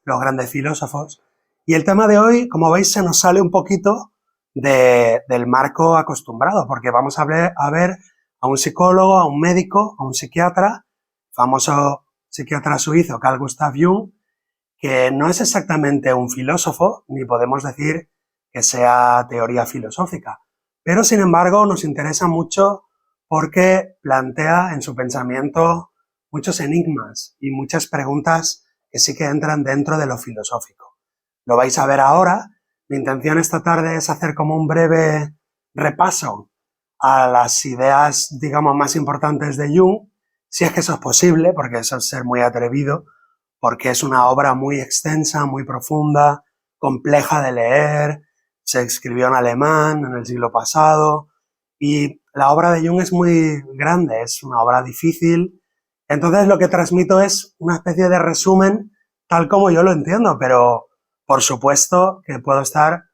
los grandes filósofos. Y el tema de hoy, como veis, se nos sale un poquito del marco acostumbrado, porque vamos a ver a un psicólogo, a un médico, a un psiquiatra, famoso psiquiatra suizo Carl Gustav Jung, que no es exactamente un filósofo, ni podemos decir que sea teoría filosófica, pero sin embargo nos interesa mucho porque plantea en su pensamiento muchos enigmas y muchas preguntas que sí que entran dentro de lo filosófico. Lo vais a ver ahora. Mi intención esta tarde es hacer como un breve repaso a las ideas, digamos, más importantes de Jung, si es que eso es posible, porque eso es ser muy atrevido, porque es una obra muy extensa, muy profunda, compleja de leer, se escribió en alemán en el siglo pasado, y la obra de Jung es muy grande, es una obra difícil. Entonces lo que transmito es una especie de resumen tal como yo lo entiendo, pero por supuesto que puedo estar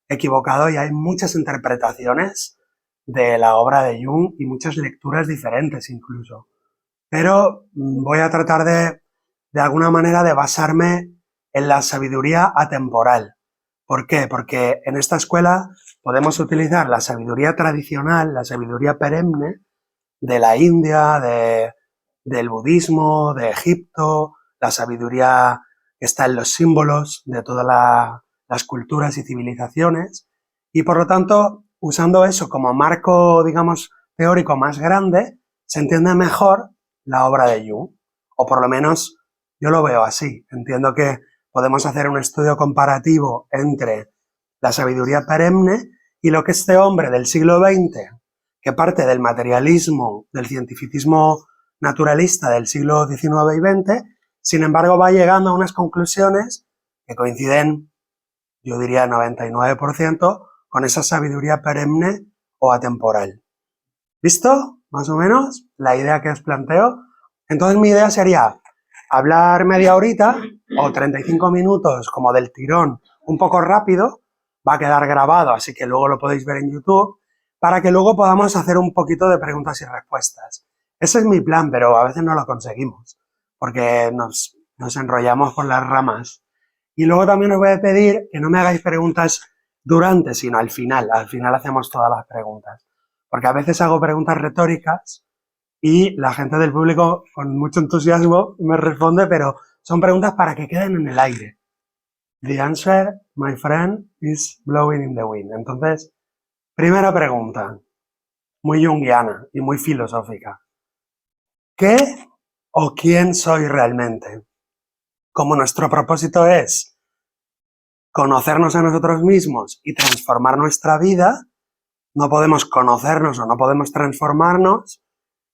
equivocado y hay muchas interpretaciones de la obra de Jung y muchas lecturas diferentes incluso. Pero voy a tratar de alguna manera de basarme en la sabiduría atemporal. ¿Por qué? Porque en esta escuela podemos utilizar la sabiduría tradicional, la sabiduría perenne de la India, del budismo, de Egipto, la sabiduría que está en los símbolos de todas las culturas y civilizaciones, y por lo tanto, usando eso como marco, digamos, teórico más grande, se entiende mejor la obra de Jung, o por lo menos yo lo veo así. Entiendo que podemos hacer un estudio comparativo entre la sabiduría perenne y lo que este hombre del siglo XX, que parte del materialismo, del cientificismo naturalista del siglo XIX y XX, sin embargo va llegando a unas conclusiones que coinciden, yo diría 99%, con esa sabiduría perenne o atemporal. ¿Visto? Más o menos la idea que os planteo. Entonces mi idea sería hablar media horita o 35 minutos como del tirón, un poco rápido, va a quedar grabado, así que luego lo podéis ver en YouTube, para que luego podamos hacer un poquito de preguntas y respuestas. Ese es mi plan, pero a veces no lo conseguimos, porque nos enrollamos por las ramas. Y luego también os voy a pedir que no me hagáis preguntas durante, sino al final. Al final hacemos todas las preguntas. Porque a veces hago preguntas retóricas y la gente del público con mucho entusiasmo me responde, pero son preguntas para que queden en el aire. The answer, my friend, is blowing in the wind. Entonces, primera pregunta, muy junguiana y muy filosófica. ¿Qué o quién soy realmente? Como nuestro propósito es conocernos a nosotros mismos y transformar nuestra vida, no podemos conocernos o no podemos transformarnos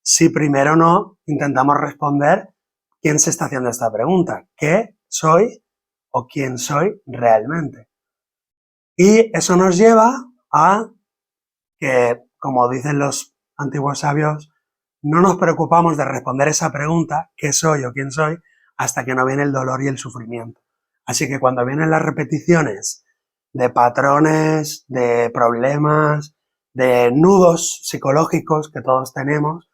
si primero no intentamos responder quién se está haciendo esta pregunta. ¿Qué soy o quién soy realmente? Y eso nos lleva a que, como dicen los antiguos sabios, no nos preocupamos de responder esa pregunta, ¿qué soy o quién soy?, hasta que no viene el dolor y el sufrimiento. Así que cuando vienen las repeticiones de patrones, de problemas, de nudos psicológicos que todos tenemos,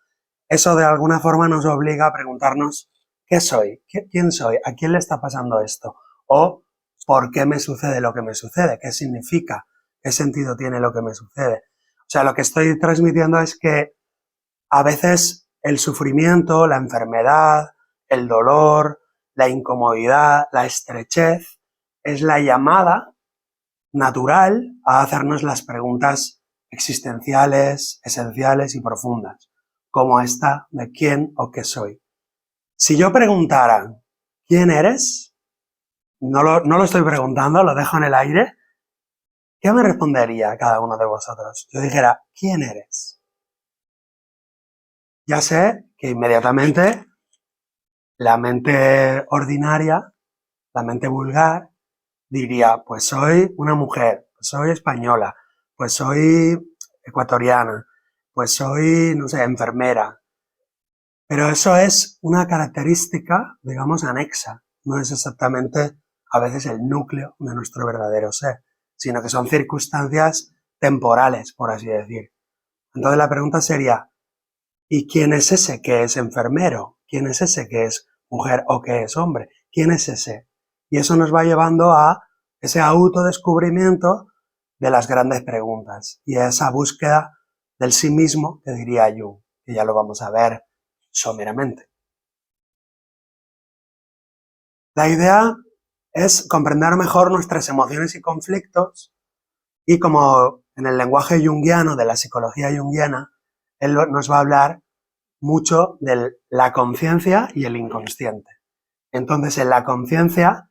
eso de alguna forma nos obliga a preguntarnos ¿qué soy? ¿Quién soy? ¿A quién le está pasando esto? O ¿por qué me sucede lo que me sucede? ¿Qué significa? ¿Qué sentido tiene lo que me sucede? O sea, lo que estoy transmitiendo es que a veces el sufrimiento, la enfermedad, el dolor, la incomodidad, la estrechez, es la llamada natural a hacernos las preguntas existenciales, esenciales y profundas, como esta de quién o qué soy. Si yo preguntara ¿quién eres? No lo estoy preguntando, lo dejo en el aire. ¿Qué me respondería cada uno de vosotros? Yo dijera, ¿quién eres? Ya sé que inmediatamente la mente ordinaria, la mente vulgar, diría, pues soy una mujer, pues soy española, pues soy ecuatoriana, pues soy, no sé, enfermera. Pero eso es una característica, digamos, anexa. No es exactamente a veces el núcleo de nuestro verdadero ser, sino que son circunstancias temporales, por así decir. Entonces la pregunta sería, ¿y quién es ese que es enfermero? ¿Quién es ese que es mujer o que es hombre? ¿Quién es ese? Y eso nos va llevando a ese autodescubrimiento de las grandes preguntas y a esa búsqueda del sí mismo, que diría Jung, que ya lo vamos a ver someramente. La idea es comprender mejor nuestras emociones y conflictos y, como en el lenguaje junguiano, de la psicología junguiana, él nos va a hablar mucho de la conciencia y el inconsciente. Entonces, en la conciencia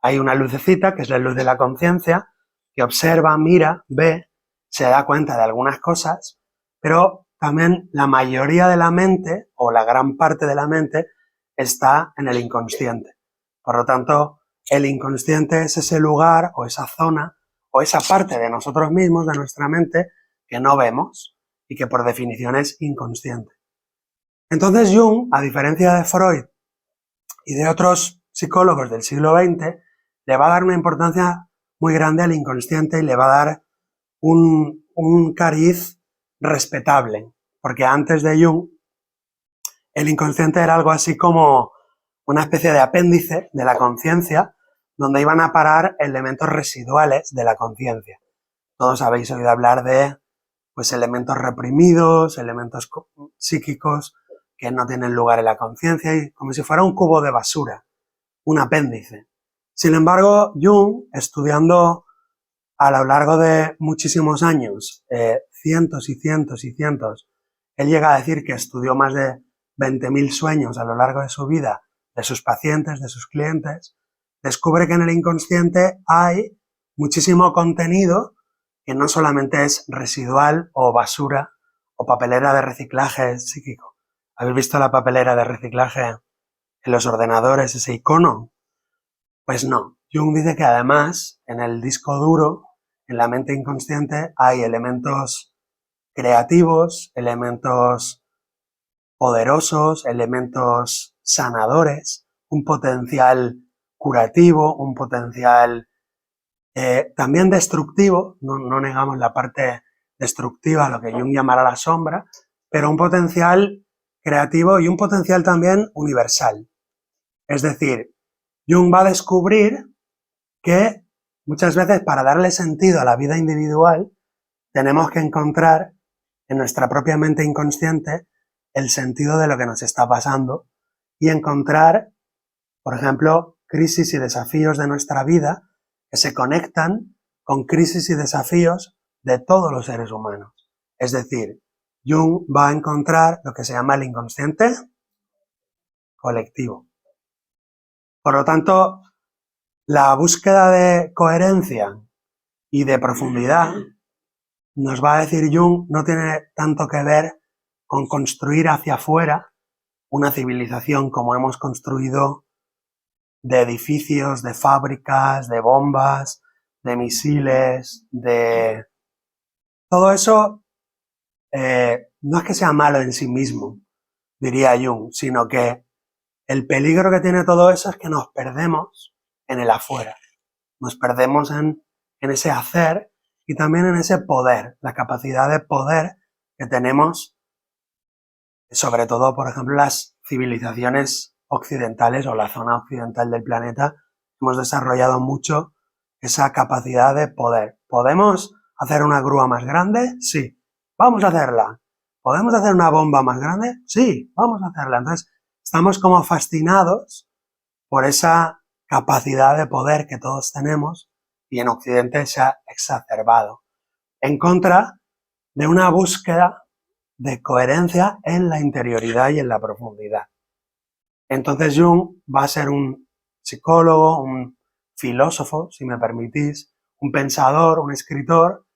hay una lucecita, que es la luz de la conciencia, que observa, mira, ve, se da cuenta de algunas cosas, pero también la mayoría de la mente, o la gran parte de la mente, está en el inconsciente. Por lo tanto, el inconsciente es ese lugar, o esa zona, o esa parte de nosotros mismos, de nuestra mente, que no vemos y que por definición es inconsciente. Entonces Jung, a diferencia de Freud y de otros psicólogos del siglo XX, le va a dar una importancia muy grande al inconsciente y le va a dar un cariz respetable, porque antes de Jung el inconsciente era algo así como una especie de apéndice de la conciencia, donde iban a parar elementos residuales de la conciencia. Todos habéis oído hablar de pues, elementos reprimidos, elementos psíquicos que no tienen lugar en la conciencia, y como si fuera un cubo de basura, un apéndice. Sin embargo, Jung, estudiando a lo largo de muchísimos años, cientos y cientos y cientos, él llega a decir que estudió más de 20.000 sueños a lo largo de su vida, de sus pacientes, de sus clientes, descubre que en el inconsciente hay muchísimo contenido que no solamente es residual o basura o papelera de reciclaje psíquico. ¿Habéis visto la papelera de reciclaje en los ordenadores, ese icono? Pues no. Jung dice que además en el disco duro, en la mente inconsciente, hay elementos creativos, elementos poderosos, elementos sanadores, un potencial curativo, un potencial también destructivo, no negamos la parte destructiva, lo que Jung llamará la sombra, pero un potencial creativo y un potencial también universal. Es decir, Jung va a descubrir que muchas veces para darle sentido a la vida individual tenemos que encontrar en nuestra propia mente inconsciente el sentido de lo que nos está pasando y encontrar, por ejemplo, crisis y desafíos de nuestra vida que se conectan con crisis y desafíos de todos los seres humanos. Es decir, Jung va a encontrar lo que se llama el inconsciente colectivo. Por lo tanto, la búsqueda de coherencia y de profundidad, nos va a decir Jung, no tiene tanto que ver con construir hacia afuera una civilización como hemos construido de edificios, de fábricas, de bombas, de misiles, de... Todo eso no es que sea malo en sí mismo, diría Jung, sino que el peligro que tiene todo eso es que nos perdemos en el afuera. Nos perdemos en ese hacer y también en ese poder, la capacidad de poder que tenemos, sobre todo, por ejemplo, las civilizaciones occidentales o la zona occidental del planeta, hemos desarrollado mucho esa capacidad de poder. ¿Podemos hacer una grúa más grande? Sí, vamos a hacerla. ¿Podemos hacer una bomba más grande? Sí, vamos a hacerla. Entonces, estamos como fascinados por esa capacidad de poder que todos tenemos y en Occidente se ha exacerbado, en contra de una búsqueda de coherencia en la interioridad y en la profundidad. Entonces Jung va a ser un psicólogo, un filósofo, si me permitís, un pensador, un escritor,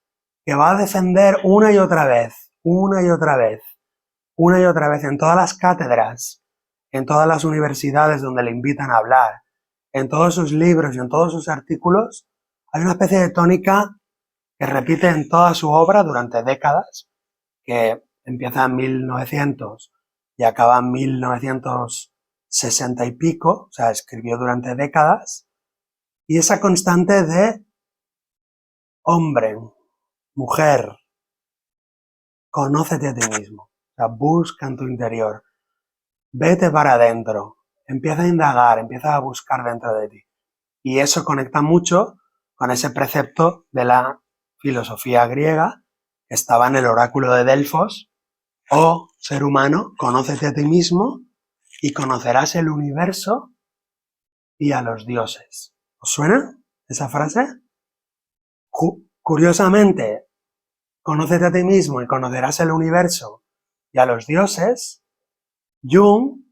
que va a defender una y otra vez, una y otra vez, una y otra vez en todas las cátedras, en todas las universidades donde le invitan a hablar, en todos sus libros y en todos sus artículos, hay una especie de tónica que repite en toda su obra durante décadas, que empieza en 1900 y acaba en 1960 y pico, o sea, escribió durante décadas, y esa constante de hombre, mujer, conócete a ti mismo, o sea, busca en tu interior, vete para adentro, empieza a indagar, empieza a buscar dentro de ti. Y eso conecta mucho con ese precepto de la filosofía griega que estaba en el oráculo de Delfos: oh, ser humano, conócete a ti mismo y conocerás el universo y a los dioses. ¿Os suena esa frase? Curiosamente, conócete a ti mismo y conocerás el universo y a los dioses. Jung,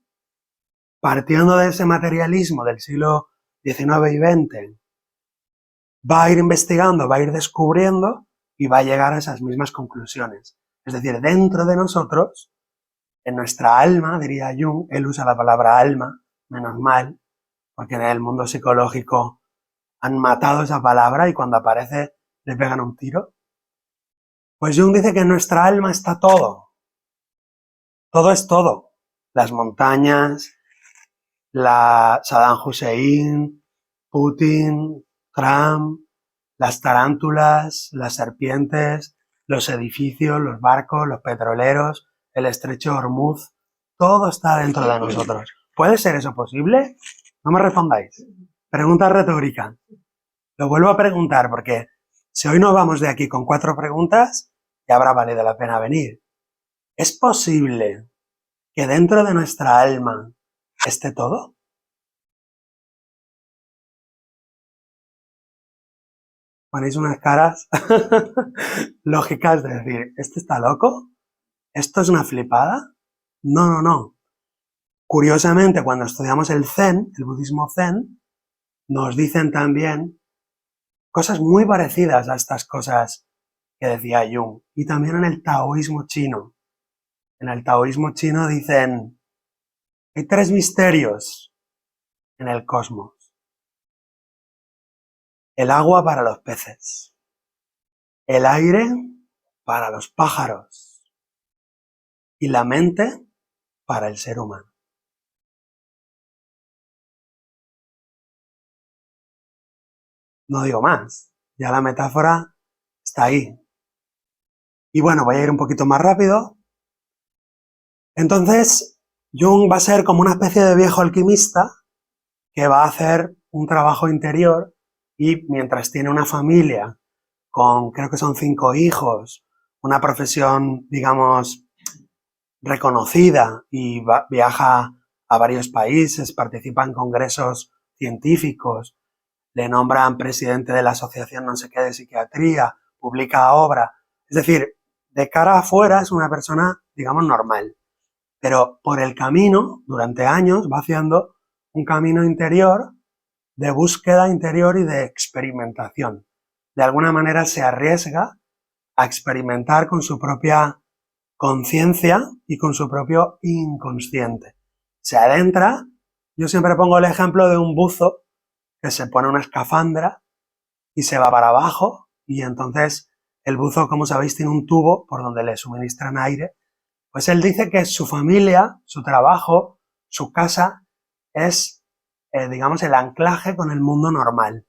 partiendo de ese materialismo del siglo XIX y XX, va a ir investigando, va a ir descubriendo y va a llegar a esas mismas conclusiones. Es decir, dentro de nosotros, en nuestra alma, diría Jung, él usa la palabra alma, menos mal, porque en el mundo psicológico han matado esa palabra y cuando aparece le pegan un tiro. Pues Jung dice que en nuestra alma está todo. Todo es todo. Las montañas, la Saddam Hussein, Putin, Trump, las tarántulas, las serpientes, los edificios, los barcos, los petroleros, el estrecho de Hormuz, todo está dentro de nosotros. ¿Puede ser eso posible? No me respondáis. Pregunta retórica. Lo vuelvo a preguntar porque si hoy nos vamos de aquí con 4 preguntas, ya habrá valido la pena venir. ¿Es posible que dentro de nuestra alma esté todo? Ponéis unas caras lógicas de decir, ¿este está loco? ¿Esto es una flipada? No, no, no. Curiosamente, cuando estudiamos el Zen, el budismo Zen, nos dicen también cosas muy parecidas a estas cosas que decía Jung. Y también en el taoísmo chino. En el taoísmo chino dicen, hay 3 misterios en el cosmos. El agua para los peces, el aire para los pájaros y la mente para el ser humano. No digo más, ya la metáfora está ahí. Y bueno, voy a ir un poquito más rápido. Entonces, Jung va a ser como una especie de viejo alquimista que va a hacer un trabajo interior y mientras tiene una familia con, creo que son 5 hijos, una profesión, digamos, reconocida y viaja a varios países, participa en congresos científicos, le nombran presidente de la asociación no sé qué de psiquiatría, publica obra. Es decir, de cara afuera es una persona, digamos, normal. Pero por el camino, durante años, va haciendo un camino interior de búsqueda interior y de experimentación. De alguna manera se arriesga a experimentar con su propia conciencia y con su propio inconsciente. Se adentra, yo siempre pongo el ejemplo de un buzo que se pone una escafandra y se va para abajo y entonces el buzo, como sabéis, tiene un tubo por donde le suministran aire. Pues él dice que su familia, su trabajo, su casa es, digamos, el anclaje con el mundo normal,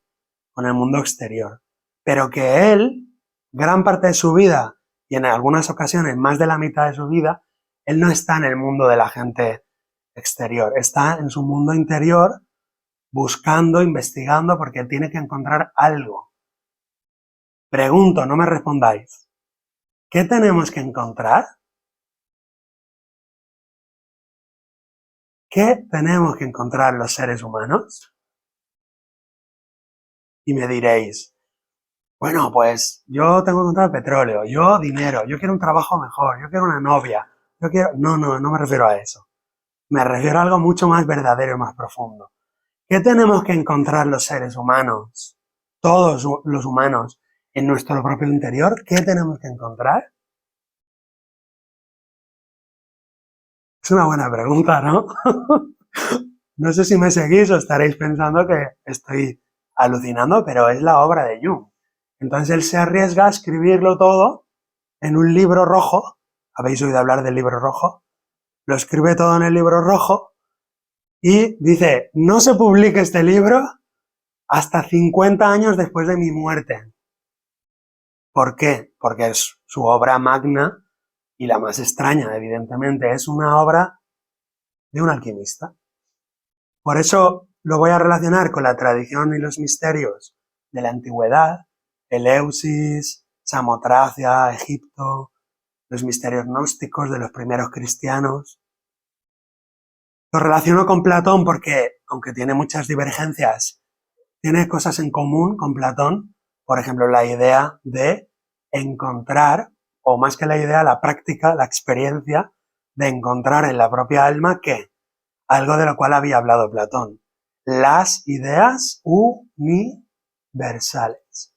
con el mundo exterior. Pero que él, gran parte de su vida y en algunas ocasiones más de la mitad de su vida, él no está en el mundo de la gente exterior, está en su mundo interior buscando, investigando, porque él tiene que encontrar algo. Pregunto, no me respondáis. ¿Qué tenemos que encontrar? ¿Qué tenemos que encontrar los seres humanos? Y me diréis, bueno, pues yo tengo que encontrar petróleo, yo dinero, yo quiero un trabajo mejor, yo quiero una novia, yo quiero... No, no me refiero a eso. Me refiero a algo mucho más verdadero y más profundo. ¿Qué tenemos que encontrar los seres humanos, todos los humanos, en nuestro propio interior? ¿Qué tenemos que encontrar? Es una buena pregunta, ¿no? No sé si me seguís o estaréis pensando que estoy alucinando, pero es la obra de Jung. Entonces él se arriesga a escribirlo todo en un libro rojo. ¿Habéis oído hablar del libro rojo? Lo escribe todo en el libro rojo y dice, no se publique este libro hasta 50 años después de mi muerte. ¿Por qué? Porque es su obra magna y la más extraña, evidentemente. Es una obra de un alquimista. Por eso lo voy a relacionar con la tradición y los misterios de la antigüedad, Eleusis, Samotracia, Egipto, los misterios gnósticos de los primeros cristianos. Lo relaciono con Platón porque, aunque tiene muchas divergencias, tiene cosas en común con Platón, por ejemplo, la idea de encontrar, o más que la idea, la práctica, la experiencia de encontrar en la propia alma ¿qué? Algo de lo cual había hablado Platón. Las ideas universales,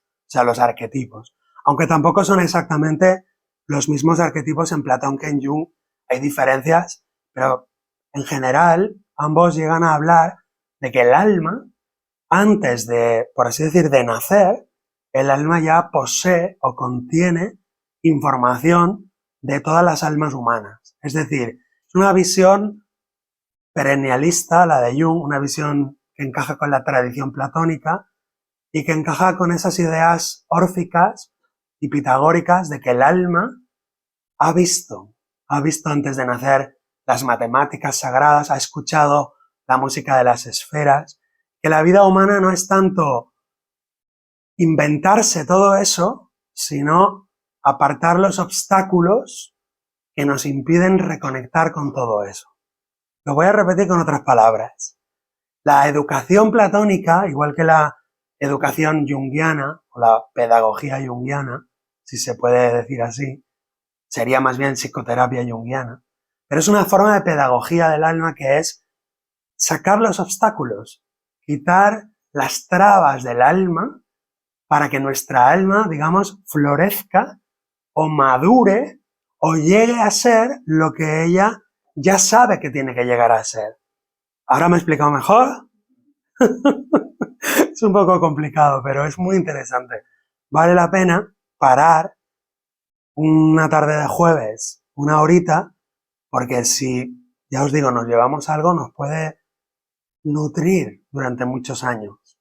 o sea, los arquetipos. Aunque tampoco son exactamente los mismos arquetipos en Platón que en Jung, hay diferencias, pero en general ambos llegan a hablar de que el alma, antes de, por así decir, de nacer, el alma ya posee o contiene información de todas las almas humanas. Es decir, es una visión perennialista, la de Jung, una visión que encaja con la tradición platónica y que encaja con esas ideas órficas y pitagóricas de que el alma ha visto antes de nacer las matemáticas sagradas, ha escuchado la música de las esferas, que la vida humana no es tanto inventarse todo eso, sino apartar los obstáculos que nos impiden reconectar con todo eso. Lo voy a repetir con otras palabras. La educación platónica, igual que la educación junguiana, o la pedagogía junguiana, si se puede decir así, sería más bien psicoterapia junguiana, pero es una forma de pedagogía del alma que es sacar los obstáculos, quitar las trabas del alma para que nuestra alma, digamos, florezca o madure o llegue a ser lo que ella ya sabe que tiene que llegar a ser. ¿Ahora me he explicado mejor? Es un poco complicado, pero es muy interesante. Vale la pena parar una tarde de jueves, una horita, porque si, ya os digo, nos llevamos algo, nos puede nutrir durante muchos años.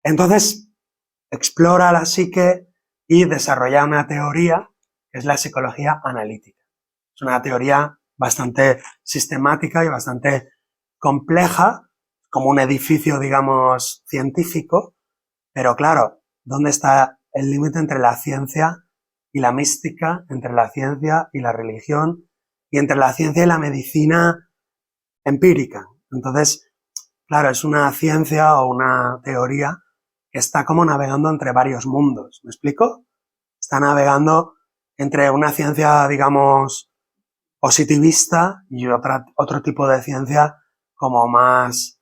Entonces, explora la psique y desarrolla una teoría que es la psicología analítica. Es una teoría bastante sistemática y bastante compleja, como un edificio, digamos, científico, pero claro, ¿dónde está el límite entre la ciencia y la mística, entre la ciencia y la religión, y entre la ciencia y la medicina empírica? Entonces, claro, es una ciencia o una teoría que está como navegando entre varios mundos. ¿Me explico? Está navegando entre una ciencia, digamos, positivista y otro tipo de ciencia como más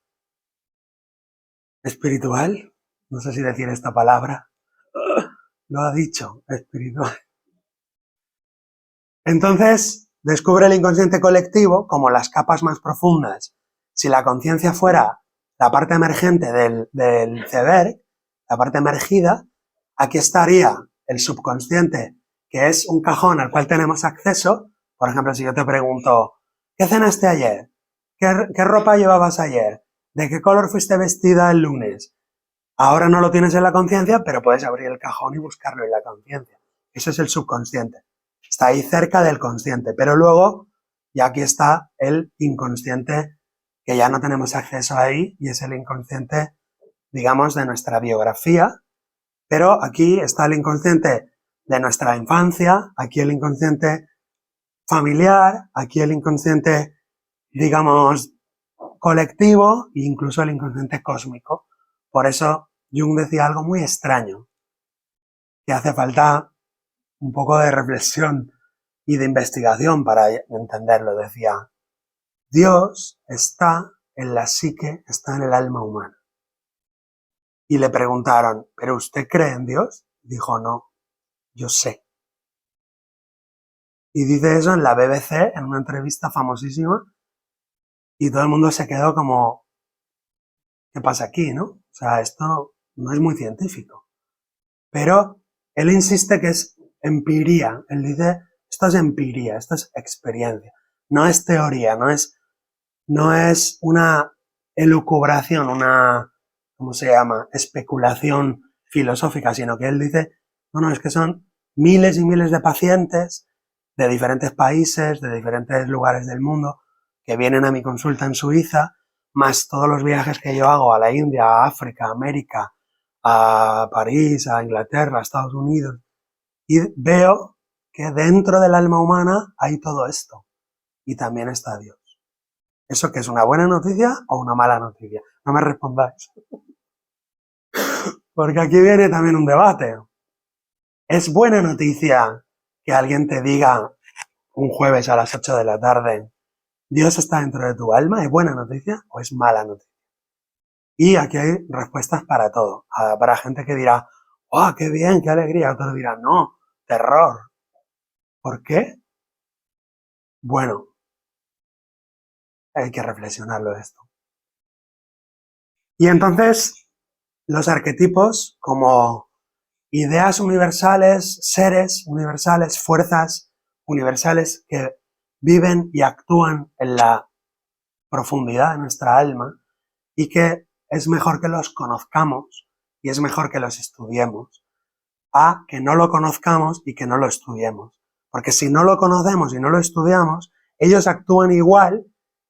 espiritual. No sé si decir esta palabra. Lo ha dicho, espiritual. Entonces, descubre el inconsciente colectivo como las capas más profundas. Si la conciencia fuera la parte emergente del iceberg, la parte emergida, aquí estaría el subconsciente, que es un cajón al cual tenemos acceso. Por ejemplo, si yo te pregunto, ¿qué cenaste ayer? ¿Qué ropa llevabas ayer? ¿De qué color fuiste vestida el lunes? Ahora no lo tienes en la conciencia, pero puedes abrir el cajón y buscarlo en la conciencia. Eso es el subconsciente. Está ahí cerca del consciente, pero luego ya aquí está el inconsciente, que ya no tenemos acceso ahí, y es el inconsciente, digamos, de nuestra biografía, pero aquí está el inconsciente de nuestra infancia, aquí el inconsciente familiar, aquí el inconsciente, digamos, colectivo e incluso el inconsciente cósmico. Por eso Jung decía algo muy extraño, que hace falta un poco de reflexión y de investigación para entenderlo. Decía, Dios está en la psique, está en el alma humana. Y le preguntaron, ¿pero usted cree en Dios? Dijo, no, yo sé. Y dice eso en la BBC, en una entrevista famosísima, y todo el mundo se quedó como, ¿qué pasa aquí, no? O sea, esto no es muy científico. Pero él insiste que es empiría. Él dice, esto es empiría, esto es experiencia. No es teoría, no es una elucubración, una, ¿cómo se llama?, especulación filosófica, sino que él dice, no, es que son miles y miles de pacientes de diferentes países, de diferentes lugares del mundo, que vienen a mi consulta en Suiza, más todos los viajes que yo hago a la India, a África, a América, a París, a Inglaterra, a Estados Unidos, y veo que dentro del alma humana hay todo esto, y también está Dios. ¿Eso qué es, una buena noticia o una mala noticia? No me respondáis. Porque aquí viene también un debate. ¿Es buena noticia que alguien te diga un jueves a las 8 de la tarde, Dios está dentro de tu alma? ¿Es buena noticia o es mala noticia? Y aquí hay respuestas para todo. Para gente que dirá, ¡oh, qué bien, qué alegría! Otros dirán, no, terror. ¿Por qué? Bueno, hay que reflexionarlo esto. Y entonces, los arquetipos como ideas universales, seres universales, fuerzas universales que viven y actúan en la profundidad de nuestra alma y que es mejor que los conozcamos y es mejor que los estudiemos a que no lo conozcamos y que no lo estudiemos. Porque si no lo conocemos y no lo estudiamos, ellos actúan igual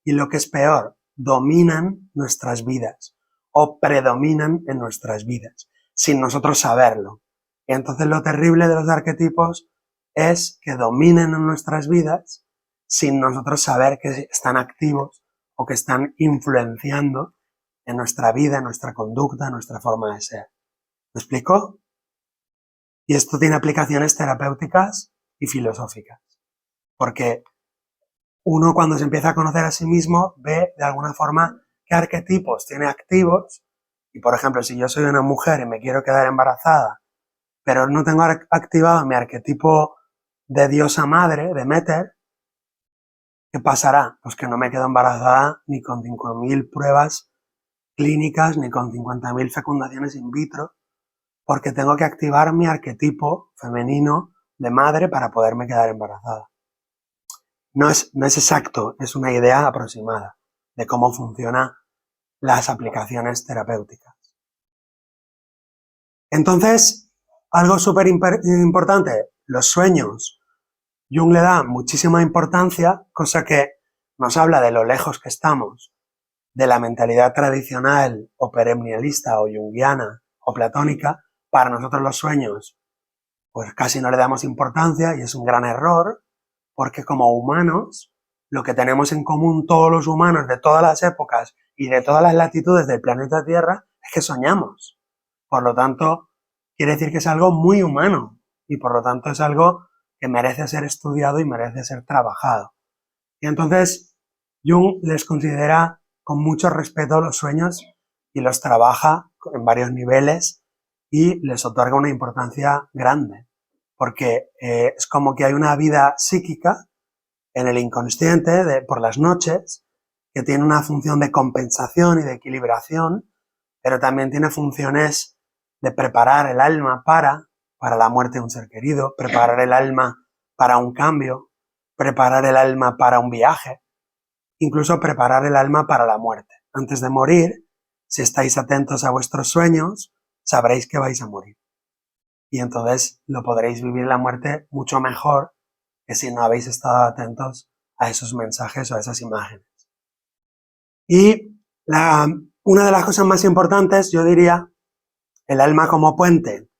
y lo que es peor, dominan nuestras vidas o predominan en nuestras vidas sin nosotros saberlo. Y entonces lo terrible de los arquetipos es que dominen en nuestras vidas sin nosotros saber que están activos o que están influenciando en nuestra vida, en nuestra conducta, en nuestra forma de ser. ¿Me explico? Y esto tiene aplicaciones terapéuticas y filosóficas. Porque uno cuando se empieza a conocer a sí mismo ve de alguna forma qué arquetipos tiene activos. Y por ejemplo, si yo soy una mujer y me quiero quedar embarazada, pero no tengo activado mi arquetipo de diosa madre, de Deméter, ¿qué pasará? Pues que no me quedo embarazada ni con 5.000 pruebas clínicas, ni con 50.000 fecundaciones in vitro, porque tengo que activar mi arquetipo femenino de madre para poderme quedar embarazada. No es exacto, es una idea aproximada de cómo funcionan las aplicaciones terapéuticas. Entonces, algo súper importante, los sueños. Jung le da muchísima importancia, cosa que nos habla de lo lejos que estamos de la mentalidad tradicional o peremnialista o junguiana o platónica. Para nosotros los sueños, pues casi no le damos importancia y es un gran error, porque como humanos, lo que tenemos en común todos los humanos de todas las épocas y de todas las latitudes del planeta Tierra es que soñamos. Por lo tanto, quiere decir que es algo muy humano y por lo tanto es algo que merece ser estudiado y merece ser trabajado. Y entonces, Jung les considera con mucho respeto los sueños y los trabaja en varios niveles y les otorga una importancia grande, porque es como que hay una vida psíquica en el inconsciente por las noches que tiene una función de compensación y de equilibración, pero también tiene funciones de preparar el alma para la muerte de un ser querido, preparar el alma para un cambio, preparar el alma para un viaje, incluso preparar el alma para la muerte. Antes de morir, si estáis atentos a vuestros sueños, sabréis que vais a morir. Y entonces lo podréis vivir la muerte mucho mejor que si no habéis estado atentos a esos mensajes o a esas imágenes. Y una de las cosas más importantes, yo diría, el alma como puente.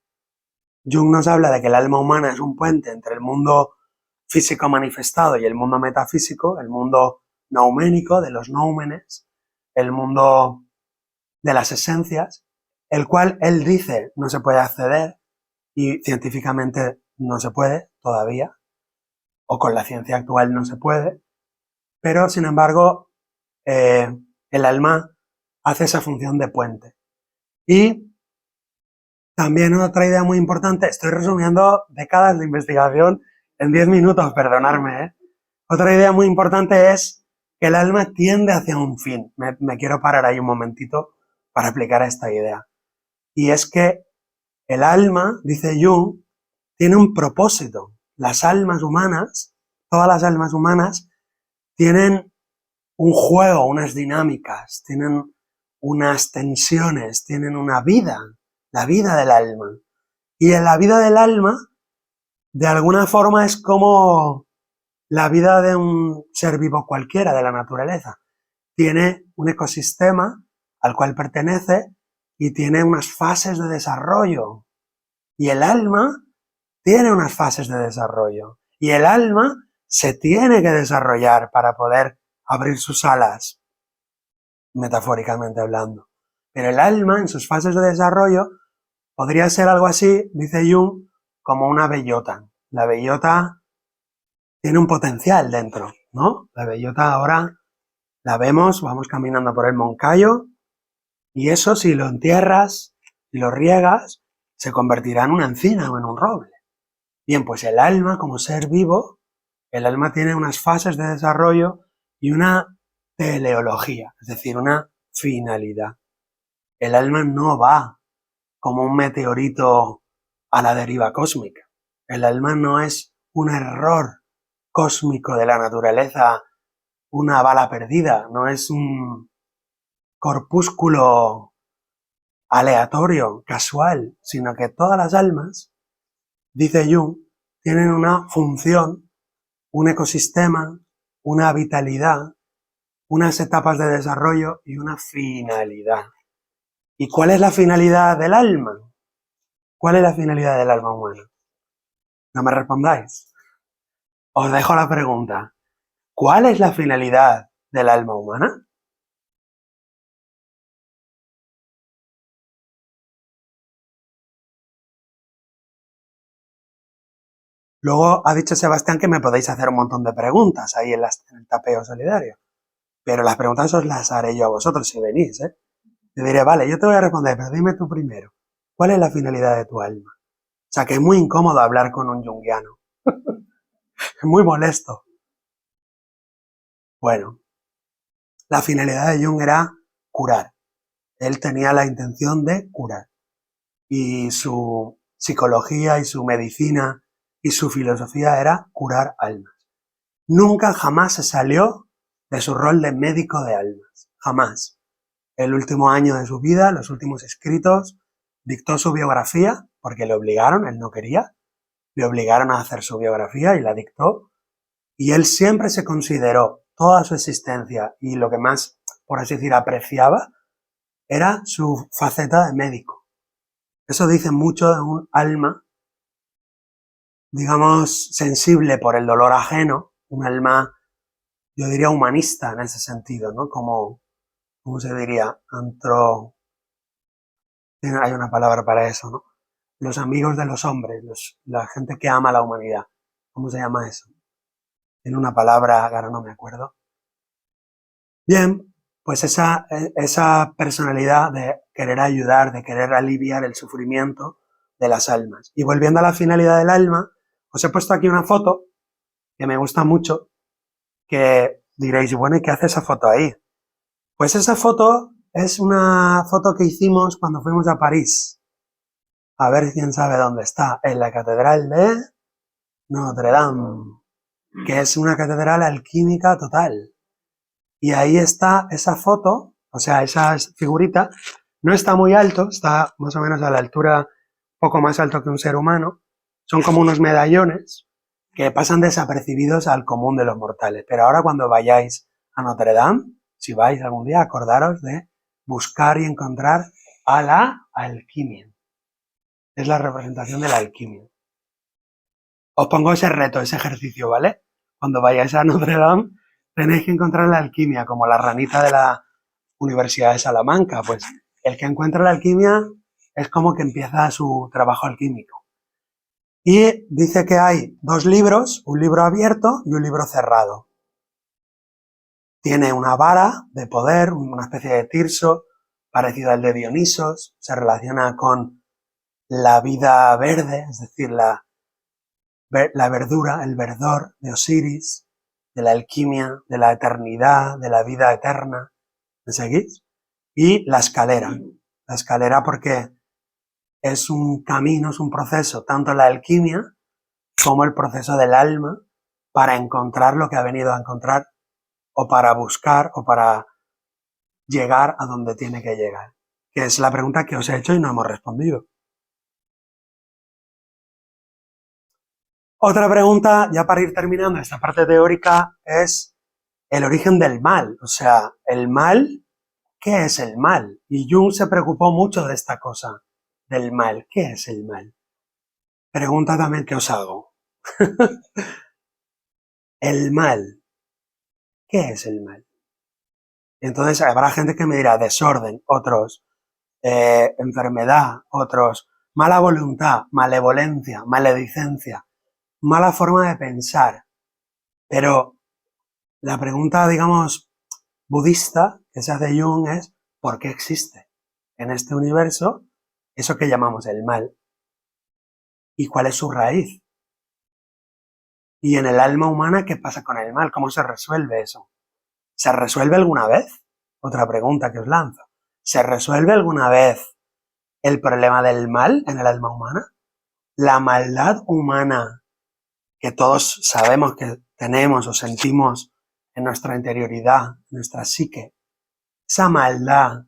Jung nos habla de que el alma humana es un puente entre el mundo físico manifestado y el mundo metafísico, el mundo nouménico, de los noumenes, el mundo de las esencias, el cual él dice no se puede acceder y científicamente no se puede todavía, o con la ciencia actual no se puede, pero sin embargo el alma hace esa función de puente. Y también otra idea muy importante, estoy resumiendo décadas de investigación en 10 minutos, perdonadme, ¿eh? Otra idea muy importante es que el alma tiende hacia un fin. Me quiero parar ahí un momentito para explicar esta idea. Y es que el alma, dice Jung, tiene un propósito. Las almas humanas, todas las almas humanas, tienen un juego, unas dinámicas, tienen unas tensiones, tienen una vida, la vida del alma. Y en la vida del alma, de alguna forma es como la vida de un ser vivo cualquiera de la naturaleza. tiene un ecosistema al cual pertenece y tiene unas fases de desarrollo. Y el alma tiene unas fases de desarrollo. Y el alma se tiene que desarrollar para poder abrir sus alas, metafóricamente hablando. Pero el alma, en sus fases de desarrollo, podría ser algo así, dice Jung, como una bellota. La bellota tiene un potencial dentro, ¿no? La bellota ahora la vemos, vamos caminando por el Moncayo, y eso, si lo entierras y lo riegas, se convertirá en una encina o en un roble. Bien, pues el alma, como ser vivo, el alma tiene unas fases de desarrollo y una teleología, es decir, una finalidad. El alma no va como un meteorito a la deriva cósmica. El alma no es un error cósmico de la naturaleza, una bala perdida, no es un corpúsculo aleatorio, casual, sino que todas las almas, dice Jung, tienen una función, un ecosistema, una vitalidad, unas etapas de desarrollo y una finalidad. ¿Y cuál es la finalidad del alma? ¿Cuál es la finalidad del alma humana? No me respondáis. Os dejo la pregunta. ¿Cuál es la finalidad del alma humana? Luego ha dicho Sebastián que me podéis hacer un montón de preguntas ahí en el tapeo solidario. Pero las preguntas os las haré yo a vosotros si venís, ¿eh? Te diré, vale, yo te voy a responder, pero dime tú primero. ¿Cuál es la finalidad de tu alma? O sea, que es muy incómodo hablar con un junguiano. Es muy molesto. Bueno, la finalidad de Jung era curar. Él tenía la intención de curar. Y su psicología y su medicina y su filosofía era curar almas. Nunca jamás se salió de su rol de médico de almas. Jamás. El último año de su vida, los últimos escritos, dictó su biografía, porque le obligaron, él no quería, le obligaron a hacer su biografía y la dictó, y él siempre se consideró toda su existencia y lo que más, por así decir, apreciaba, era su faceta de médico. Eso dice mucho de un alma, digamos, sensible por el dolor ajeno, un alma, yo diría, humanista en ese sentido, ¿no? Como, ¿cómo se diría? Hay una palabra para eso, ¿no? Los amigos de los hombres, la gente que ama a la humanidad. ¿Cómo se llama eso? Tiene una palabra, ahora no me acuerdo. Bien, pues esa personalidad de querer ayudar, de querer aliviar el sufrimiento de las almas. Y volviendo a la finalidad del alma, os he puesto aquí una foto que me gusta mucho, que diréis, bueno, ¿y qué hace esa foto ahí? Pues esa foto es una foto que hicimos cuando fuimos a París. A ver quién sabe dónde está. En la Catedral de Notre Dame, que es una catedral alquímica total. Y ahí está esa foto, o sea, esa figurita, no está muy alto, está más o menos a la altura, poco más alto que un ser humano. Son como unos medallones que pasan desapercibidos al común de los mortales. Pero ahora cuando vayáis a Notre Dame, si vais algún día, acordaros de buscar y encontrar a la alquimia. Es la representación de la alquimia. Os pongo ese reto, ese ejercicio, ¿vale? Cuando vayáis a Notre Dame, tenéis que encontrar la alquimia, como la ranita de la Universidad de Salamanca. Pues el que encuentra la alquimia es como que empieza su trabajo alquímico. Y dice que hay dos libros, un libro abierto y un libro cerrado. Tiene una vara de poder, una especie de tirso, parecido al de Dionisos, se relaciona con la vida verde, es decir, la verdura, el verdor de Osiris, de la alquimia, de la eternidad, de la vida eterna. ¿Me seguís? Y la escalera porque es un camino, es un proceso, tanto la alquimia como el proceso del alma para encontrar lo que ha venido a encontrar o para buscar o para llegar a donde tiene que llegar. Que es la pregunta que os he hecho y no hemos respondido. Otra pregunta, ya para ir terminando esta parte teórica, es el origen del mal. O sea, el mal, ¿qué es el mal? Y Jung se preocupó mucho de esta cosa, del mal. ¿Qué es el mal? Pregunta también que os hago. El mal. ¿Qué es el mal? Entonces habrá gente que me dirá desorden, otros enfermedad, otros mala voluntad, malevolencia, maledicencia, mala forma de pensar. Pero la pregunta, digamos, budista que se hace Jung es ¿por qué existe en este universo eso que llamamos el mal? ¿Y cuál es su raíz? Y en el alma humana, ¿qué pasa con el mal? ¿Cómo se resuelve eso? ¿Se resuelve alguna vez? Otra pregunta que os lanzo. ¿Se resuelve alguna vez el problema del mal en el alma humana? La maldad humana que todos sabemos que tenemos o sentimos en nuestra interioridad, en nuestra psique, esa maldad,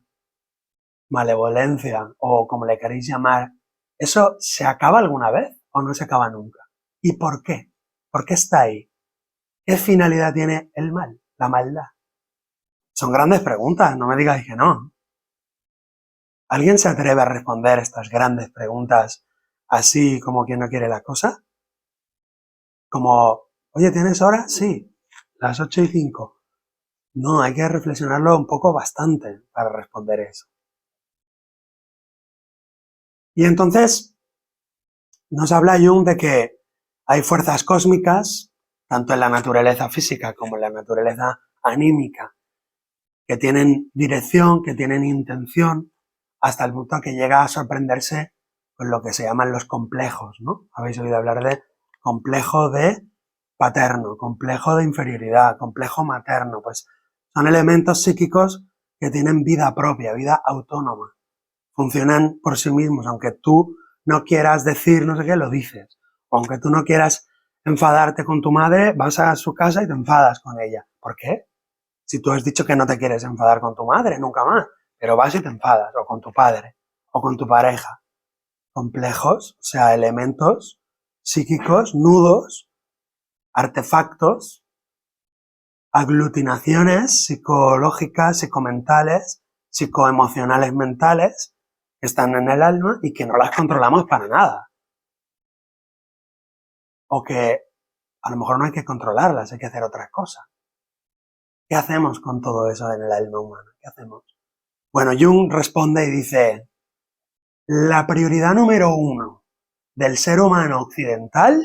malevolencia o como le queréis llamar, ¿eso se acaba alguna vez o no se acaba nunca? ¿Y por qué? ¿Por qué está ahí? ¿Qué finalidad tiene el mal, la maldad? Son grandes preguntas, no me digáis que no. ¿Alguien se atreve a responder estas grandes preguntas así como quien no quiere la cosa? Como, oye, ¿tienes hora? Sí, las 8:05. No, hay que reflexionarlo un poco bastante para responder eso. Y entonces nos habla Jung de que hay fuerzas cósmicas, tanto en la naturaleza física como en la naturaleza anímica, que tienen dirección, que tienen intención, hasta el punto que llega a sorprenderse con lo que se llaman los complejos, ¿no? Habéis oído hablar de complejo de paterno, complejo de inferioridad, complejo materno, pues son elementos psíquicos que tienen vida propia, vida autónoma, funcionan por sí mismos, aunque tú no quieras decir no sé qué, lo dices, o aunque tú no quieras enfadarte con tu madre, vas a su casa y te enfadas con ella. ¿Por qué? Si tú has dicho que no te quieres enfadar con tu madre, nunca más, pero vas y te enfadas, o con tu padre, o con tu pareja. Complejos, o sea, elementos psíquicos, nudos, artefactos, aglutinaciones psicológicas, psicomentales, psicoemocionales mentales, que están en el alma y que no las controlamos para nada. O que a lo mejor no hay que controlarlas, hay que hacer otra cosa. ¿Qué hacemos con todo eso en el alma humana? ¿Qué hacemos? Bueno, Jung responde y dice, la prioridad número 1 del ser humano occidental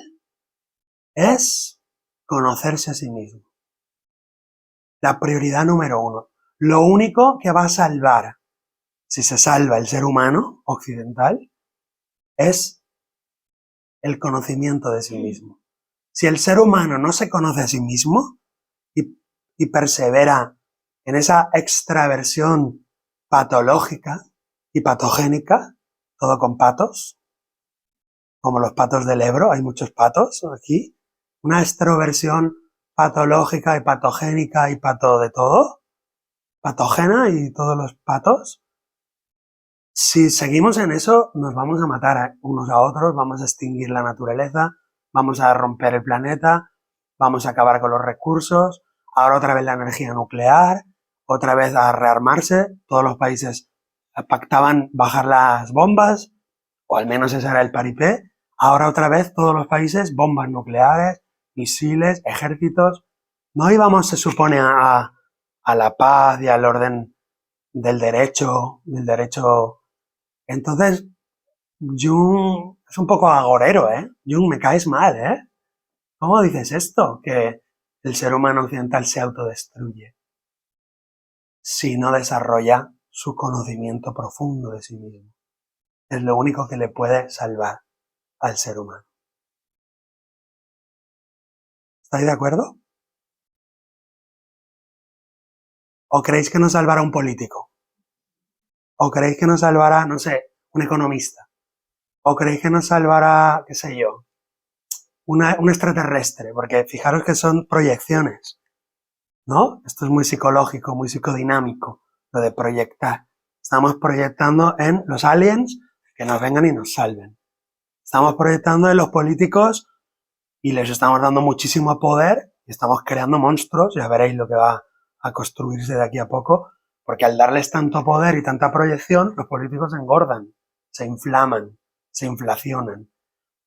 es conocerse a sí mismo. La prioridad número 1. Lo único que va a salvar, si se salva el ser humano occidental, es el conocimiento de sí mismo. Si el ser humano no se conoce a sí mismo y persevera en esa extraversión patológica y patogénica, todo con patos, como los patos del Ebro, hay muchos patos aquí, una extroversión patológica y patogénica y pato de todo, patógena y todos los patos. Si seguimos en eso, nos vamos a matar unos a otros, vamos a extinguir la naturaleza, vamos a romper el planeta, vamos a acabar con los recursos, ahora otra vez la energía nuclear, otra vez a rearmarse, todos los países pactaban bajar las bombas, o al menos ese era el paripé, ahora otra vez todos los países bombas nucleares, misiles, ejércitos, no íbamos, se supone, a la paz y al orden del derecho. Entonces, Jung es un poco agorero, ¿eh? Jung, me caes mal, ¿eh? ¿Cómo dices esto? Que el ser humano occidental se autodestruye si no desarrolla su conocimiento profundo de sí mismo. Es lo único que le puede salvar al ser humano. ¿Estáis de acuerdo? ¿O creéis que nos salvará un político? ¿O creéis que nos salvará, no sé, un economista? ¿O creéis que nos salvará, qué sé yo, un extraterrestre? Porque fijaros que son proyecciones, ¿no? Esto es muy psicológico, muy psicodinámico, lo de proyectar. Estamos proyectando en los aliens que nos vengan y nos salven. Estamos proyectando en los políticos y les estamos dando muchísimo poder Y estamos creando monstruos, ya veréis lo que va a construirse de aquí a poco, porque al darles tanto poder y tanta proyección, los políticos engordan, se inflaman, se inflacionan.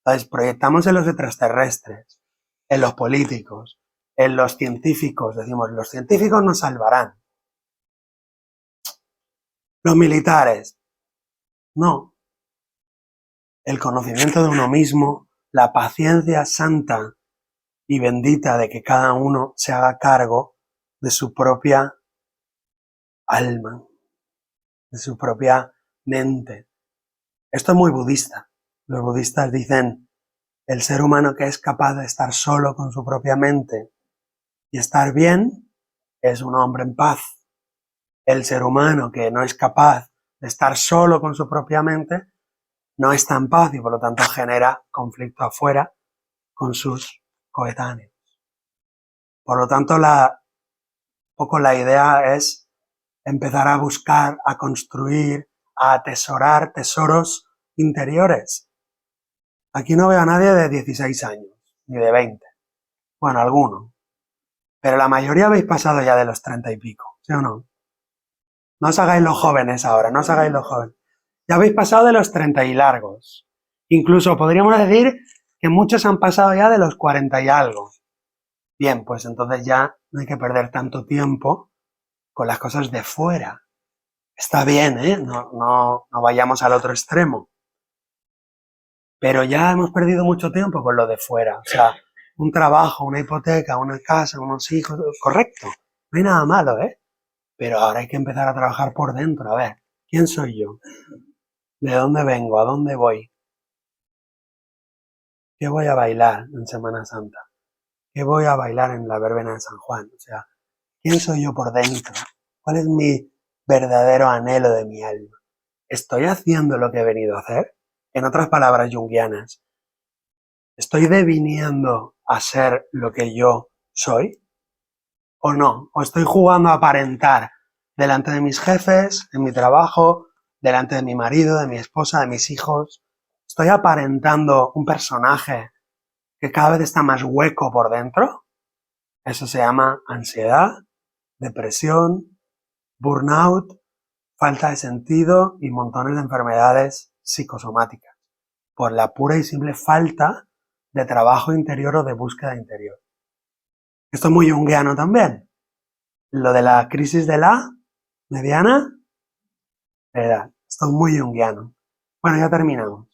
Entonces, proyectamos en los extraterrestres, en los políticos, en los científicos, decimos, los científicos nos salvarán. Los militares, no. El conocimiento de uno mismo, la paciencia santa y bendita de que cada uno se haga cargo de su propia alma, de su propia mente. Esto es muy budista. Los budistas dicen, el ser humano que es capaz de estar solo con su propia mente y estar bien es un hombre en paz. El ser humano que no es capaz de estar solo con su propia mente no está en paz y por lo tanto genera conflicto afuera con sus coetáneos. Por lo tanto, poco la idea es empezar a buscar, a construir, a atesorar tesoros interiores. Aquí no veo a nadie de 16 años, ni de 20. Bueno, alguno. Pero la mayoría habéis pasado ya de los 30 y pico, ¿sí o no? No os hagáis los jóvenes ahora, no os hagáis los jóvenes. Ya habéis pasado de los 30 y largos. Incluso podríamos decir que muchos han pasado ya de los 40 y algo. Bien, pues entonces ya no hay que perder tanto tiempo con las cosas de fuera. Está bien, ¿eh? No vayamos al otro extremo. Pero ya hemos perdido mucho tiempo con lo de fuera. O sea, un trabajo, una hipoteca, una casa, unos hijos, correcto. No hay nada malo, ¿eh? Pero ahora hay que empezar a trabajar por dentro. A ver, ¿quién soy yo? ¿De dónde vengo? ¿A dónde voy? ¿Qué voy a bailar en Semana Santa? ¿Qué voy a bailar en la verbena de San Juan? O sea, ¿quién soy yo por dentro? ¿Cuál es mi verdadero anhelo de mi alma? ¿Estoy haciendo lo que he venido a hacer? En otras palabras junguianas, ¿estoy deviniendo a ser lo que yo soy? ¿O no? ¿O estoy jugando a aparentar delante de mis jefes, en mi trabajo, delante de mi marido, de mi esposa, de mis hijos? ¿Estoy aparentando un personaje que cada vez está más hueco por dentro? Eso se llama ansiedad, depresión, burnout, falta de sentido y montones de enfermedades psicosomáticas por la pura y simple falta de trabajo interior o de búsqueda interior. Esto es muy junguiano también. Lo de la crisis de la mediana edad. Esto es muy junguiano. Bueno, ya terminamos.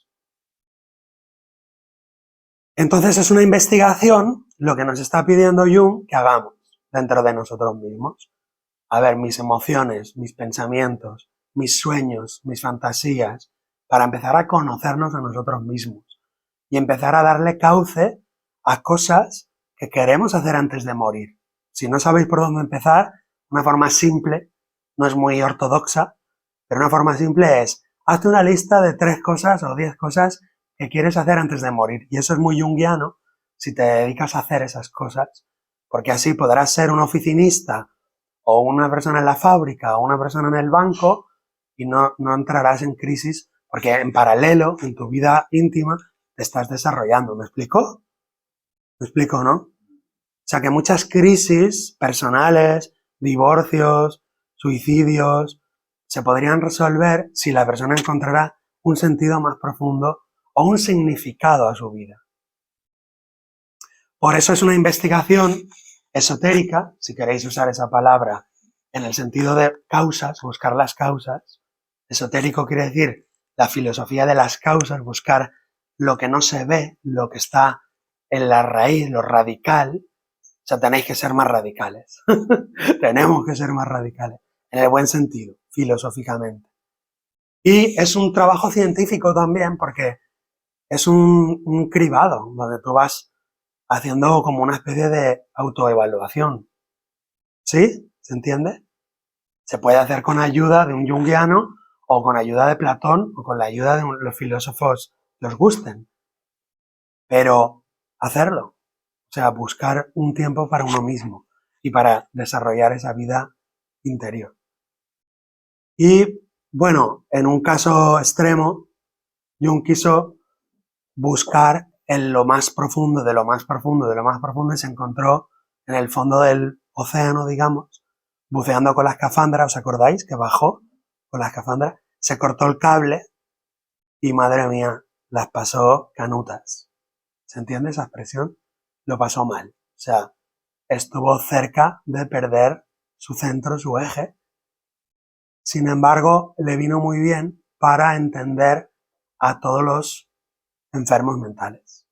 Entonces es una investigación lo que nos está pidiendo Jung que hagamos dentro de nosotros mismos. A ver, mis emociones, mis pensamientos, mis sueños, mis fantasías, para empezar a conocernos a nosotros mismos y empezar a darle cauce a cosas que queremos hacer antes de morir. Si no sabéis por dónde empezar, una forma simple, no es muy ortodoxa, pero una forma simple es, hazte una lista de 3 cosas o 10 cosas que quieres hacer antes de morir. Y eso es muy junguiano si te dedicas a hacer esas cosas, porque así podrás ser un oficinista o una persona en la fábrica o una persona en el banco y no entrarás en crisis porque en paralelo, en tu vida íntima, te estás desarrollando. ¿Me explico? ¿Me explico, no? O sea que muchas crisis personales, divorcios, suicidios, se podrían resolver si la persona encontrara un sentido más profundo o un significado a su vida. Por eso es una investigación esotérica, si queréis usar esa palabra en el sentido de causas, buscar las causas. Esotérico quiere decir la filosofía de las causas, buscar lo que no se ve, lo que está en la raíz, lo radical. O sea, tenéis que ser más radicales. Tenemos que ser más radicales, en el buen sentido, filosóficamente. Y es un trabajo científico también, porque es un cribado, donde tú vas haciendo como una especie de autoevaluación. ¿Sí? ¿Se entiende? Se puede hacer con ayuda de un junguiano o con ayuda de Platón o con la ayuda de los filósofos que os gusten. Pero hacerlo. O sea, buscar un tiempo para uno mismo y para desarrollar esa vida interior. Y, bueno, en un caso extremo, Jung quiso buscar en lo más profundo de lo más profundo de lo más profundo y se encontró en el fondo del océano, digamos, buceando con la escafandra, ¿os acordáis? Que bajó con la escafandra, se cortó el cable y, madre mía, las pasó canutas. ¿Se entiende esa expresión? Lo pasó mal. O sea, estuvo cerca de perder su centro, su eje. Sin embargo, le vino muy bien para entender a todos los enfermos mentales.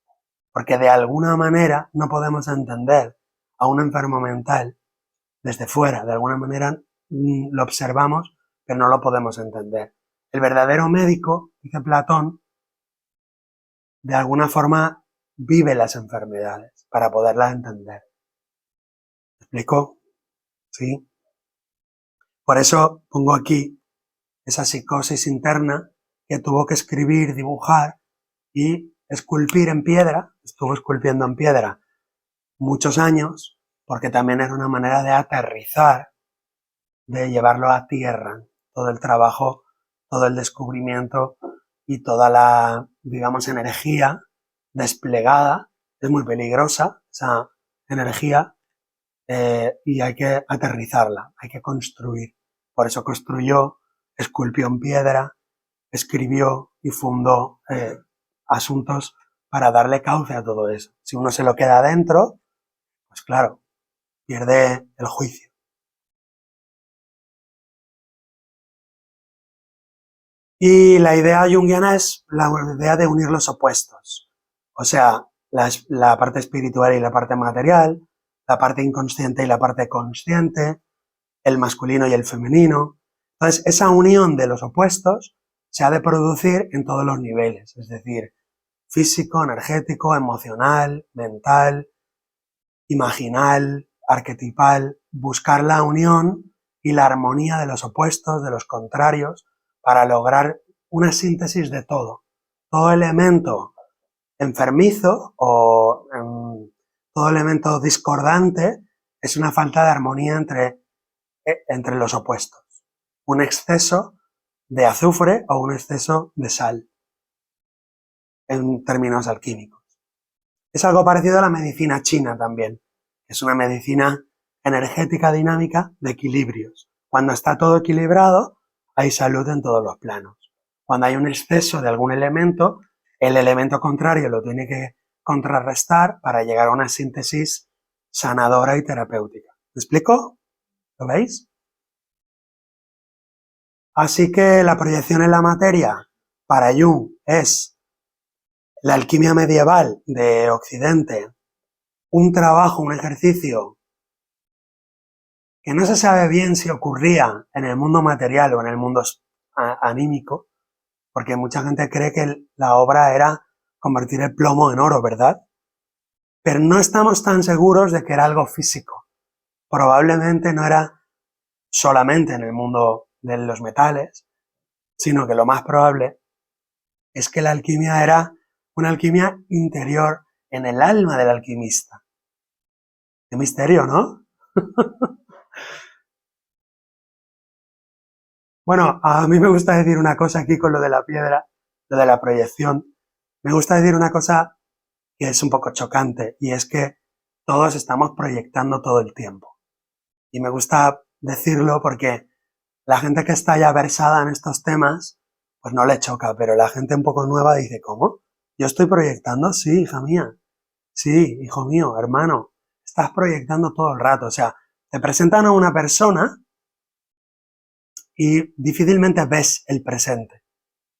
Porque de alguna manera no podemos entender a un enfermo mental desde fuera. De alguna manera lo observamos, pero no lo podemos entender. El verdadero médico, dice Platón, de alguna forma vive las enfermedades para poderlas entender. ¿Me explico? ¿Sí? Por eso pongo aquí esa psicosis interna que tuvo que escribir, dibujar y esculpir en piedra. Estuvo esculpiendo en piedra muchos años, porque también era una manera de aterrizar, de llevarlo a tierra, todo el trabajo, todo el descubrimiento y toda la, digamos, energía desplegada. Es muy peligrosa esa energía y hay que aterrizarla, hay que construir. Por eso construyó, esculpió en piedra, escribió y fundó asuntos para darle cauce a todo eso. Si uno se lo queda adentro, pues claro, pierde el juicio. Y la idea junguiana es la idea de unir los opuestos. O sea, la parte espiritual y la parte material, la parte inconsciente y la parte consciente, el masculino y el femenino. Entonces, esa unión de los opuestos se ha de producir en todos los niveles, es decir, físico, energético, emocional, mental, imaginal, arquetipal, buscar la unión y la armonía de los opuestos, de los contrarios, para lograr una síntesis de todo. Todo elemento enfermizo o todo elemento discordante es una falta de armonía entre los opuestos. Un exceso de azufre o un exceso de sal, en términos alquímicos. Es algo parecido a la medicina china también. Es una medicina energética dinámica de equilibrios. Cuando está todo equilibrado, hay salud en todos los planos. Cuando hay un exceso de algún elemento, el elemento contrario lo tiene que contrarrestar para llegar a una síntesis sanadora y terapéutica. ¿Me explico? ¿Lo veis? Así que la proyección en la materia para Jung es la alquimia medieval de Occidente, un trabajo, un ejercicio que no se sabe bien si ocurría en el mundo material o en el mundo anímico, porque mucha gente cree que la obra era convertir el plomo en oro, ¿verdad? Pero no estamos tan seguros de que era algo físico. Probablemente no era solamente en el mundo de los metales, sino que lo más probable es que la alquimia era una alquimia interior en el alma del alquimista. Qué misterio, ¿no? Bueno, a mí me gusta decir una cosa aquí con lo de la piedra, lo de la proyección. Me gusta decir una cosa que es un poco chocante y es que todos estamos proyectando todo el tiempo. Y me gusta decirlo porque la gente que está ya versada en estos temas, pues no le choca, pero la gente un poco nueva dice, ¿cómo? ¿Yo estoy proyectando? Sí, hija mía. Sí, hijo mío, hermano. Estás proyectando todo el rato. O sea, te presentan a una persona y difícilmente ves el presente.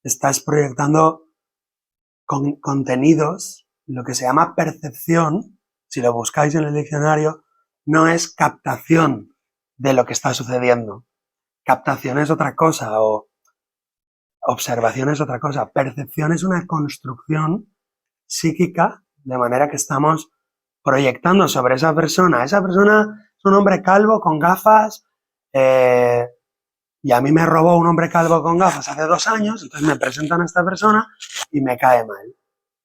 Estás proyectando contenidos, lo que se llama percepción, si lo buscáis en el diccionario, no es captación de lo que está sucediendo. Captación es otra cosa o observación es otra cosa. Percepción es una construcción psíquica de manera que estamos proyectando sobre esa persona. Esa persona es un hombre calvo con gafas y a mí me robó un hombre calvo con gafas hace 2 años, entonces me presentan a esta persona y me cae mal.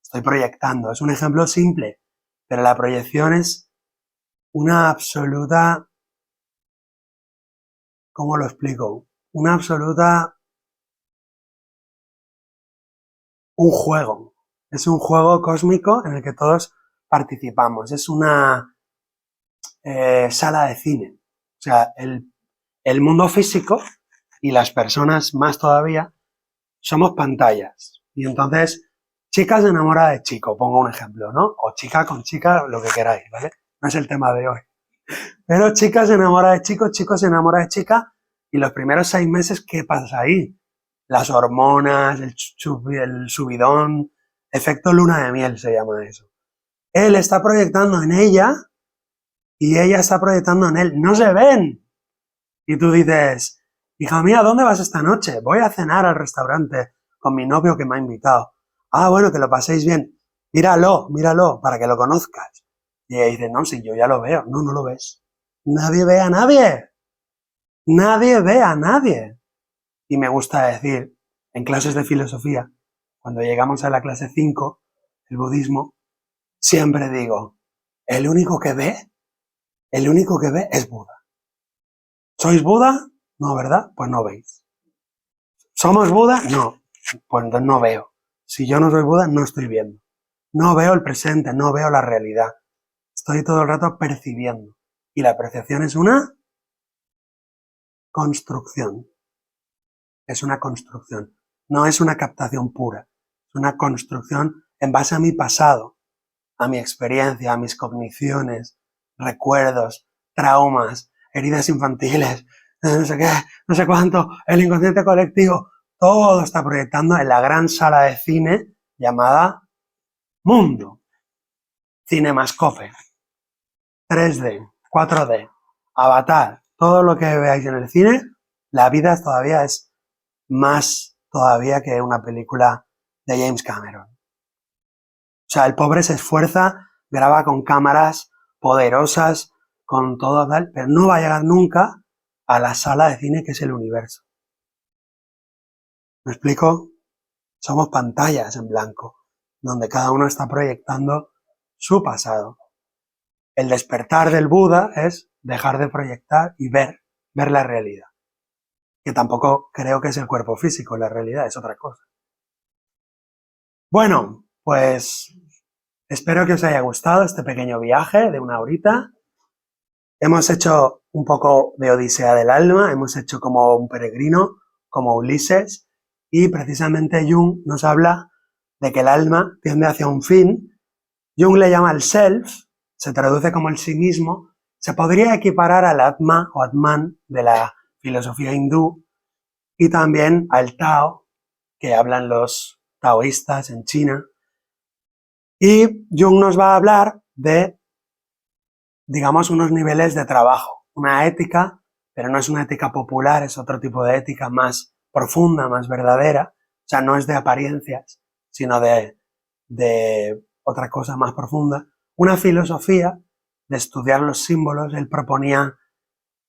Estoy proyectando. Es un ejemplo simple, pero la proyección es una absoluta... ¿Cómo lo explico? Una absoluta... Un juego. Es un juego cósmico en el que todos participamos. Es una... sala de cine. O sea, el mundo físico y las personas más todavía somos pantallas. Y entonces, chica se enamora de chico, pongo un ejemplo, ¿no? O chica con chica, lo que queráis, ¿vale? No es el tema de hoy. Pero chica se enamora de chico, chico se enamora de chica, y los primeros 6 meses, ¿qué pasa ahí? Las hormonas, el subidón, efecto luna de miel se llama eso. Él está proyectando en ella y ella está proyectando en él. No se ven. Y tú dices, hija mía, ¿dónde vas esta noche? Voy a cenar al restaurante con mi novio que me ha invitado. Ah, bueno, que lo paséis bien. Míralo, míralo, para que lo conozcas. Y ella dice, no, si yo ya lo veo. No, no lo ves. Nadie ve a nadie. Nadie ve a nadie. Y me gusta decir, en clases de filosofía, cuando llegamos a la clase 5, el budismo, siempre digo, el único que ve es Buda. ¿Sois Buda? No, ¿verdad? Pues no veis. ¿Somos Buda? No. Pues entonces no veo. Si yo no soy Buda, no estoy viendo. No veo el presente, no veo la realidad. Estoy todo el rato percibiendo. Y la percepción es una construcción. Es una construcción. No es una captación pura. Es una construcción en base a mi pasado, a mi experiencia, a mis cogniciones, recuerdos, traumas, heridas infantiles, no sé qué, no sé cuánto, el inconsciente colectivo, todo está proyectando en la gran sala de cine llamada Mundo. Cinemascope, 3D, 4D, Avatar, todo lo que veáis en el cine, la vida todavía es más todavía que una película de James Cameron. O sea, el pobre se esfuerza, graba con cámaras poderosas, con todo tal, pero no va a llegar nunca a la sala de cine que es el universo. ¿Me explico? Somos pantallas en blanco, donde cada uno está proyectando su pasado. El despertar del Buda es dejar de proyectar y ver la realidad. Que tampoco creo que es el cuerpo físico, la realidad es otra cosa. Bueno, pues espero que os haya gustado este pequeño viaje de 1 horita. Hemos hecho un poco de Odisea del alma, hemos hecho como un peregrino, como Ulises, y precisamente Jung nos habla de que el alma tiende hacia un fin. Jung le llama el self, se traduce como el sí mismo, se podría equiparar al Atma o Atman de la filosofía hindú y también al Tao, que hablan los taoístas en China. Y Jung nos va a hablar de, digamos, unos niveles de trabajo, una ética, pero no es una ética popular, es otro tipo de ética más profunda, más verdadera, o sea, no es de apariencias, sino de otra cosa más profunda, una filosofía de estudiar los símbolos. Él proponía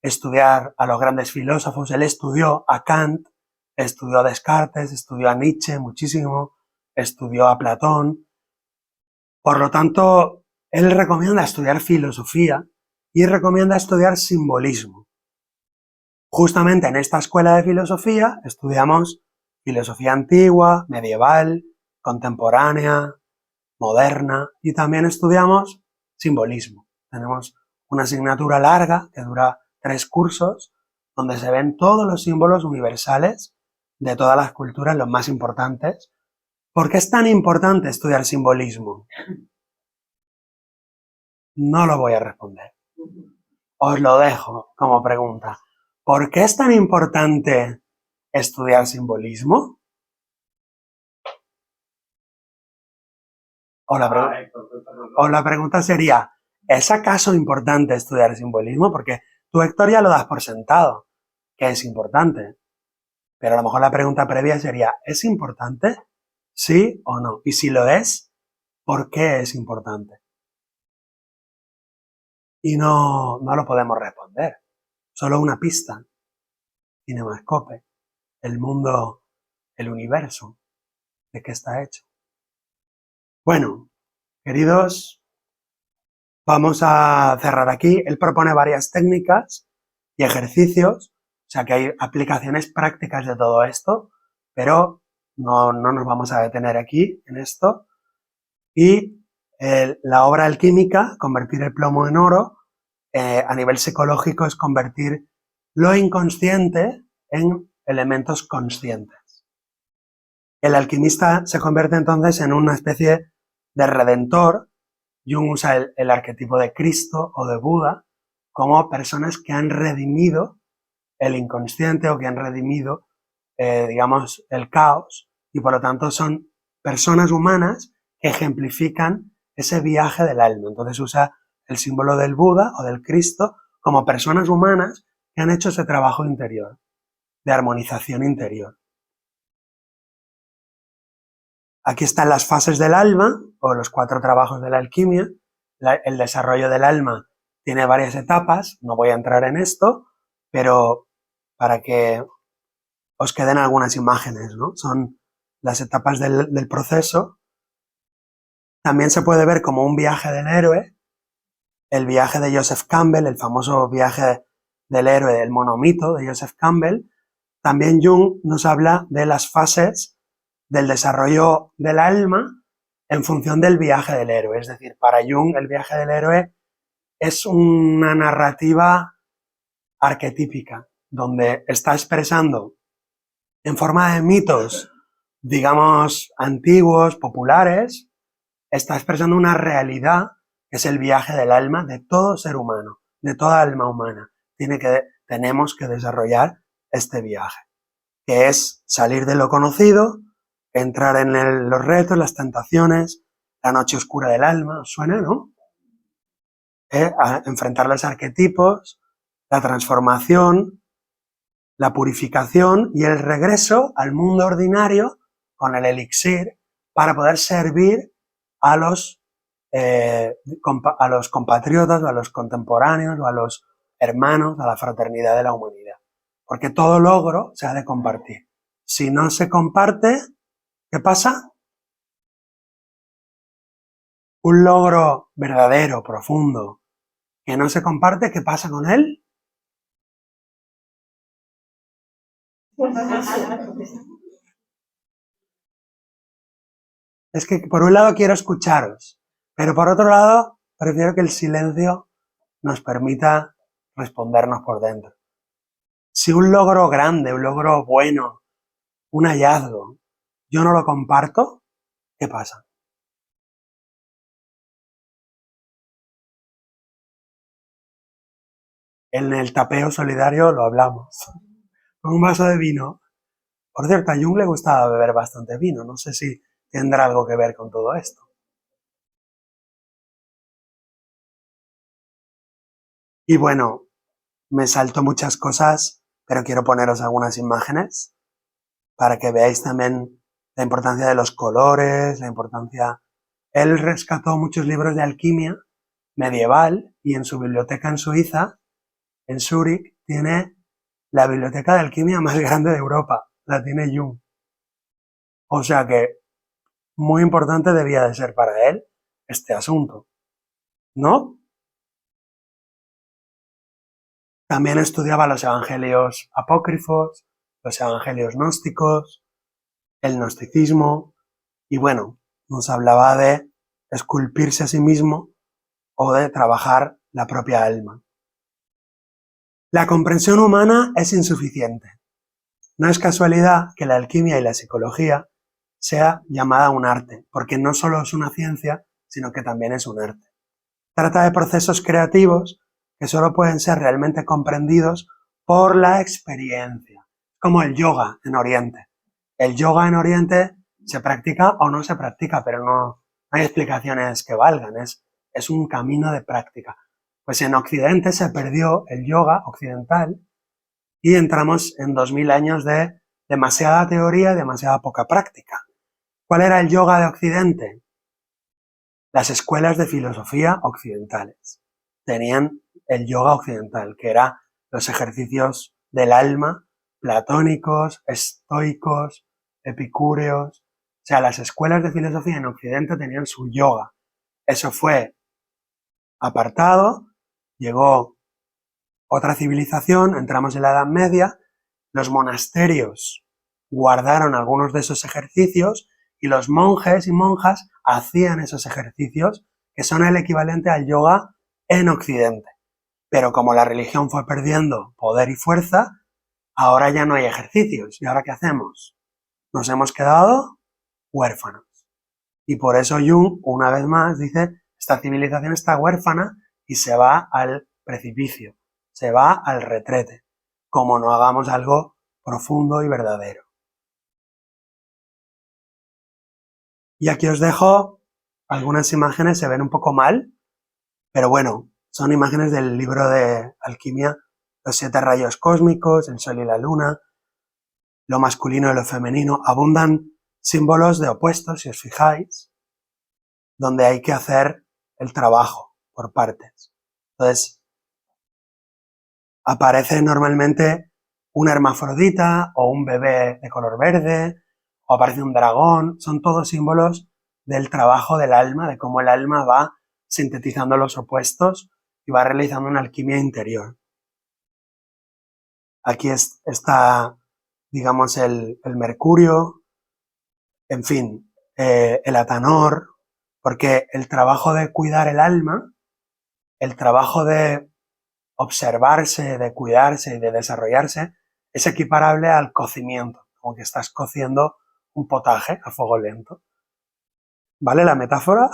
estudiar a los grandes filósofos, él estudió a Kant, estudió a Descartes, estudió a Nietzsche muchísimo, estudió a Platón. Por lo tanto, él recomienda estudiar filosofía y recomienda estudiar simbolismo. Justamente en esta escuela de filosofía estudiamos filosofía antigua, medieval, contemporánea, moderna y también estudiamos simbolismo. Tenemos una asignatura larga que dura 3 cursos donde se ven todos los símbolos universales de todas las culturas, los más importantes. ¿Por qué es tan importante estudiar simbolismo? No lo voy a responder. Os lo dejo como pregunta. ¿Por qué es tan importante estudiar simbolismo? O la pregunta sería, ¿es acaso importante estudiar simbolismo? Porque tú, Héctor, ya lo das por sentado, que es importante. Pero a lo mejor la pregunta previa sería, ¿es importante? ¿Sí o no? Y si lo es, ¿por qué es importante? Y no lo podemos responder. Solo una pista. Cinemascope. El mundo, el universo. ¿De qué está hecho? Bueno, queridos, vamos a cerrar aquí. Él propone varias técnicas y ejercicios, o sea que hay aplicaciones prácticas de todo esto, pero no nos vamos a detener aquí en esto. Y la obra alquímica, convertir el plomo en oro, a nivel psicológico es convertir lo inconsciente en elementos conscientes. El alquimista se convierte entonces en una especie de redentor. Jung usa el arquetipo de Cristo o de Buda como personas que han redimido el inconsciente o que han redimido, digamos, el caos, y por lo tanto son personas humanas que ejemplifican ese viaje del alma. Entonces usa el símbolo del Buda o del Cristo como personas humanas que han hecho ese trabajo interior, de armonización interior. Aquí están las fases del alma, o los 4 trabajos de la alquimia. El desarrollo del alma tiene varias etapas, no voy a entrar en esto, pero para que os queden algunas imágenes, ¿no? Son las etapas del proceso. También se puede ver como un viaje del héroe, el viaje de Joseph Campbell, el famoso viaje del héroe, el monomito de Joseph Campbell. También Jung nos habla de las fases del desarrollo del alma en función del viaje del héroe. Es decir, para Jung el viaje del héroe es una narrativa arquetípica, donde está expresando en forma de mitos, digamos, antiguos, populares, está expresando una realidad que es el viaje del alma de todo ser humano, de toda alma humana. Tenemos que desarrollar este viaje, que es salir de lo conocido, entrar en los retos, las tentaciones, la noche oscura del alma, ¿suena, no? A enfrentar los arquetipos, la transformación, la purificación y el regreso al mundo ordinario con el elixir para poder servir a los compatriotas o a los contemporáneos o a los hermanos, a la fraternidad de la humanidad. Porque todo logro se ha de compartir. Si no se comparte, ¿qué pasa? Un logro verdadero, profundo, que no se comparte, ¿qué pasa con él? Es que por un lado quiero escucharos, pero por otro lado prefiero que el silencio nos permita respondernos por dentro. Si un logro grande, un logro bueno, un hallazgo, yo no lo comparto, ¿qué pasa? En el tapeo solidario lo hablamos. Con un vaso de vino. Por cierto, a Jung le gustaba beber bastante vino. No sé si tendrá algo que ver con todo esto. Y bueno, me salto muchas cosas, pero quiero poneros algunas imágenes para que veáis también la importancia de los colores, la importancia... Él rescató muchos libros de alquimia medieval y en su biblioteca en Suiza, en Zúrich, tiene la biblioteca de alquimia más grande de Europa. La tiene Jung. O sea que muy importante debía de ser para él este asunto, ¿no? También estudiaba los evangelios apócrifos, los evangelios gnósticos, el gnosticismo, y bueno, nos hablaba de esculpirse a sí mismo o de trabajar la propia alma. La comprensión humana es insuficiente. No es casualidad que la alquimia y la psicología sea llamada un arte, porque no solo es una ciencia, sino que también es un arte. Trata de procesos creativos que solo pueden ser realmente comprendidos por la experiencia, como el yoga en Oriente. El yoga en Oriente se practica o no se practica, pero no hay explicaciones que valgan, es un camino de práctica. Pues en Occidente se perdió el yoga occidental y entramos en 2000 años de demasiada teoría y demasiada poca práctica. ¿Cuál era el yoga de Occidente? Las escuelas de filosofía occidentales tenían el yoga occidental, que era los ejercicios del alma, platónicos, estoicos, epicúreos. O sea, las escuelas de filosofía en Occidente tenían su yoga. Eso fue apartado, llegó otra civilización, entramos en la Edad Media, los monasterios guardaron algunos de esos ejercicios y los monjes y monjas hacían esos ejercicios que son el equivalente al yoga en Occidente. Pero como la religión fue perdiendo poder y fuerza, ahora ya no hay ejercicios. ¿Y ahora qué hacemos? Nos hemos quedado huérfanos. Y por eso Jung, una vez más, dice, esta civilización está huérfana y se va al precipicio, se va al retrete, como no hagamos algo profundo y verdadero. Y aquí os dejo algunas imágenes, se ven un poco mal, pero bueno, son imágenes del libro de alquimia, los 7 rayos cósmicos, el sol y la luna, lo masculino y lo femenino. Abundan símbolos de opuestos, si os fijáis, donde hay que hacer el trabajo por partes. Entonces, aparece normalmente una hermafrodita o un bebé de color verde, o aparece un dragón. Son todos símbolos del trabajo del alma, de cómo el alma va sintetizando los opuestos y va realizando una alquimia interior. Aquí está, digamos, el mercurio, en fin, el atanor, porque el trabajo de cuidar el alma, el trabajo de observarse, de cuidarse y de desarrollarse, es equiparable al cocimiento, como que estás cociendo un potaje a fuego lento. ¿Vale la metáfora?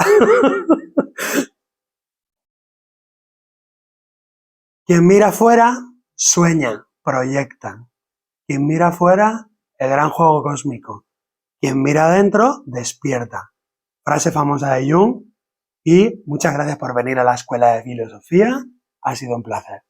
Quien mira afuera, sueña, proyecta. Quien mira afuera, el gran juego cósmico. Quien mira adentro, despierta. Frase famosa de Jung. Y muchas gracias por venir a la Escuela de Filosofía. Ha sido un placer.